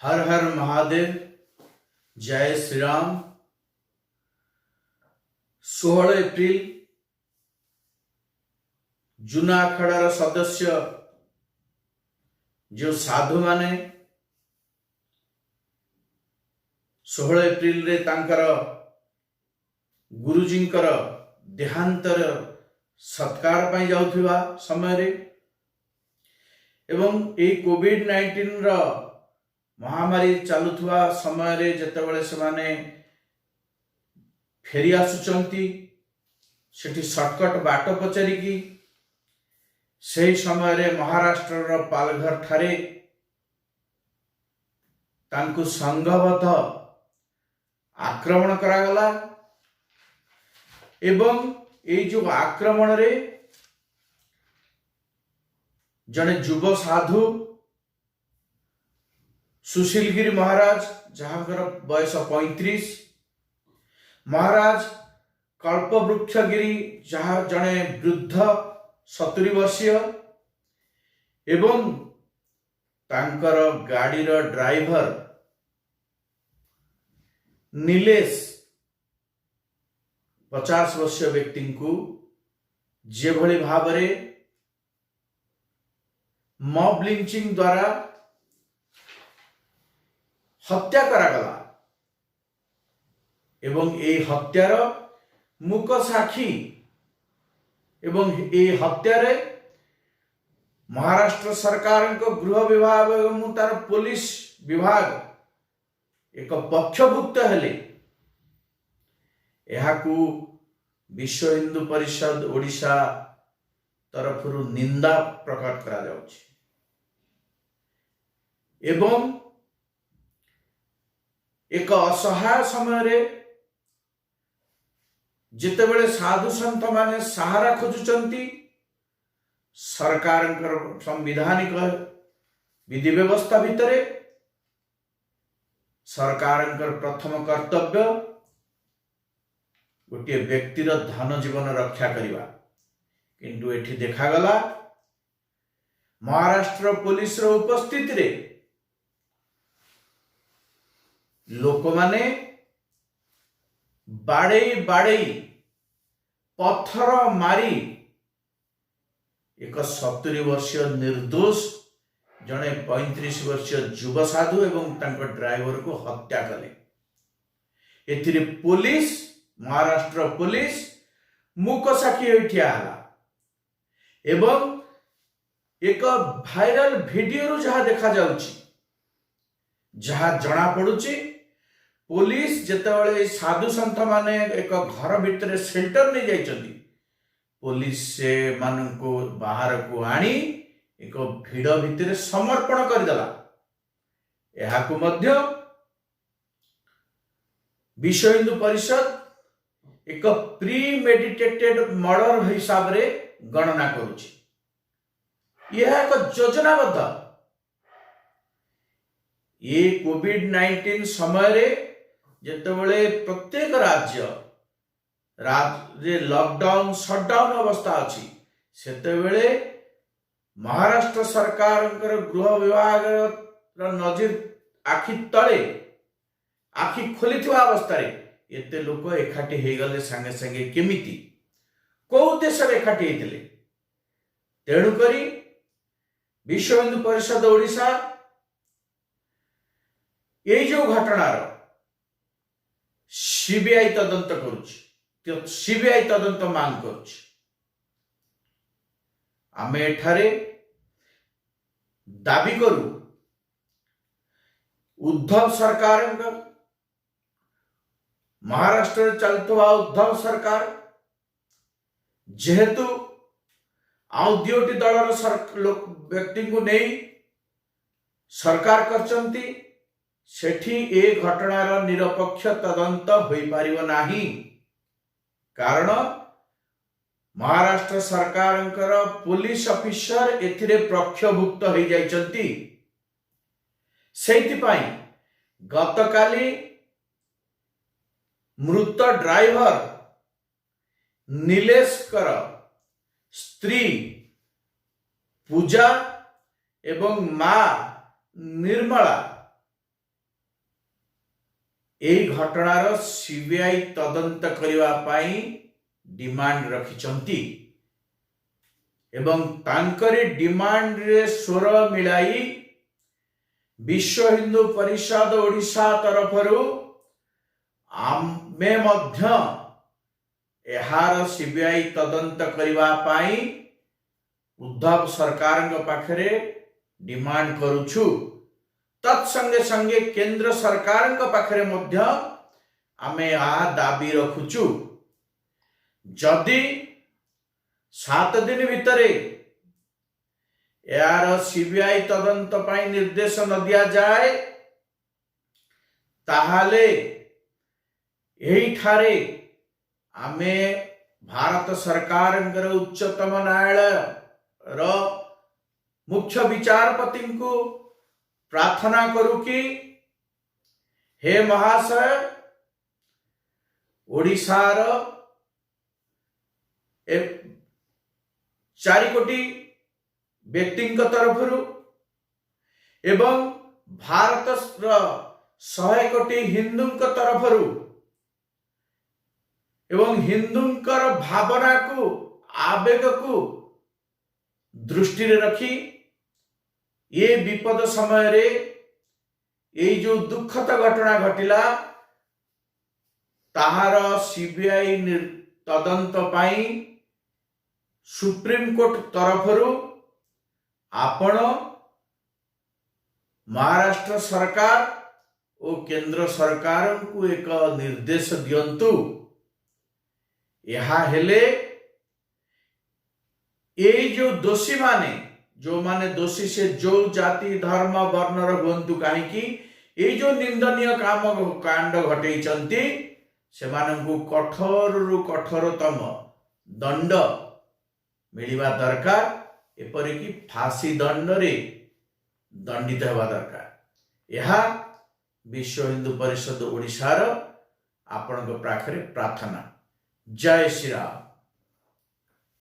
हर हर महादेव। जय श्री राम। 16 एप्रिल जूनाखड़ार सदस्य जो साधु माने 16 एप्रिल रे तांकर गुरुजींकर देहांतर सत्कार पाई जाउथिबा समय रे एवं ए कोविड-19 महामारी चलुवा समय रे जेतेबेले से माने फेरी आसुचंती सेठी शॉर्टकट बाट पचारिकी से समय रे महाराष्ट्र पालघर ठारे तांकु संघबद्ध आक्रमण करागला एवं ए जो आक्रमण रे जने युव साधु सुशीलगिरी महाराज जहांकर बयस 35, महाराज कल्पवृक्षगिरी जहाँ जने वृद्ध 70 वर्षीय एवं तांकर गाड़ीर ड्राइवर नीलेश 50 वर्षीय व्यक्ति को जे भली भावरे मॉब लिंचिंग द्वारा हत्या करागला एवं ए हत्यार मुक साक्षी एवं ए हत्यारे महाराष्ट्र सरकार गृह विभाग एवं तार पुलिस विभाग एक पक्षभुक्त हेले। एहाकू विश्व हिंदू परिषद ओडिशा तरफ निंदा प्रकट करा जाउछि एवं एक असहाय समय रे जितेबेले साधु संत माने सहारा खोजुचंती सरकार संविधानिक विधि व्यवस्था भितरे सरकार प्रथम कर्तव्य गोटे व्यक्तिर धन जीवन रक्षा करवा किंतु एठी देखागला महाराष्ट्र पुलिस रो उपस्थिति रे लोक माने बाड़े बाड़े पत्थर मारी एक 70 वर्षीय निर्दोष जने 35 वर्षीय युव साधु एवं तांको ड्राइवर को हत्या कले। एथिरे पुलिस महाराष्ट्र पुलिस मुक साखी ठिया हला एवं एक भाइराल वीडियो जहाँ देखा जाउची जहाँ जना पड़ुची पुलिस जेतेबेले साधु संत माने एक घर भितर शेल्टर नहीं जाइछंती पुलिस से मानको बाहर को आनी एक भीड़ भितर समर्पण करदेला। एहाकु मध्य विश्व हिंदू परिषद एक प्रीमेडिटेटेड मर्डर हिसाब रे गणना करुछि। यह एक योजनाबद्ध ये कोविड-19 समय रे जेतेबेले प्रत्येक राज्य लॉकडाउन शटडाउन अवस्था अच्छी सेतेबेले महाराष्ट्र सरकार गृह विभाग नजर आखि तले आखि खोली अवस्था एते लोक एकाठी हो गले संगे संगे केमिति को देश एकाठी होते तेणुक विश्व हिंदू परिषद ओडिशा ये जो घटनार सीबीआई तदंत करुछि सीबीआई तदंत मांग करुछि। आमे एठारे दाबी करू उद्धव सरकार महाराष्ट्र चलुवा उद्धव सरकार जेहेतु आउ दियोटी दलर व्यक्ति को नहीं सरकार करचंती सेठी ए घटनार निरपेक्ष तदंत होई पारिबो नाही कारण महाराष्ट्र सरकारंकर पुलिस ऑफिसर एथिरे प्रक्षभुक्त हो जाइचंती। सेहितिपाई गतकाली मृत ड्राइवर नीलेश कर स्त्री पूजा एवं मां निर्मला एई घटनार सीबीआई तदंत करने पाई डिमांड रखिछंती एवं तांकरी डिमांड रे स्वर मिलाई विश्व हिंदू परिषद ओडिशा तरफरु आमे मध्य एहार सीबीआई तदंत करने पाई उद्धव सरकार पाखरे डिमांड करुछु। तत्संगे संगे केंद्र सरकार पाखरे मध्य आमे आ दाबी रखुछु जदि 7 दिन भितरे यार सीबीआई तदंत पाई निर्देश न दिया जाए ताहाले एही ठारे आमे भारत सरकार उच्चतम न्यायालय रो मुख्य विचारपति को प्रार्थना करू कि हे महाशय ओडिशार 4 कोटी व्यक्ति तरफ एवं भारत 100 कोटी हिंदू तरफ एवं हिंदूंकर भावना को आवेग को दृष्टि रखी ये विपद समय रे ये जो दुखद घटना घटिला ताहार सीबीआई तदंत पाई सुप्रीम कोर्ट तरफरु आपण महाराष्ट्र सरकार और केंद्र सरकार को एक निर्देश दियंतु। यहा हेले ये जो दोषी माने जो माने दोषी से जो जाति धर्म वर्णर हुंतु कहीं ये जो निंदनीय काम कांड घटई से कठोर रु कठोरतम दंड मिलवा दरकार एपरिकी फांसी दंड रे दंडित होगा दरकार। यह विश्व हिंदू परिषद ओडिशार आपण पाखरे प्रार्थना। जय श्री राम।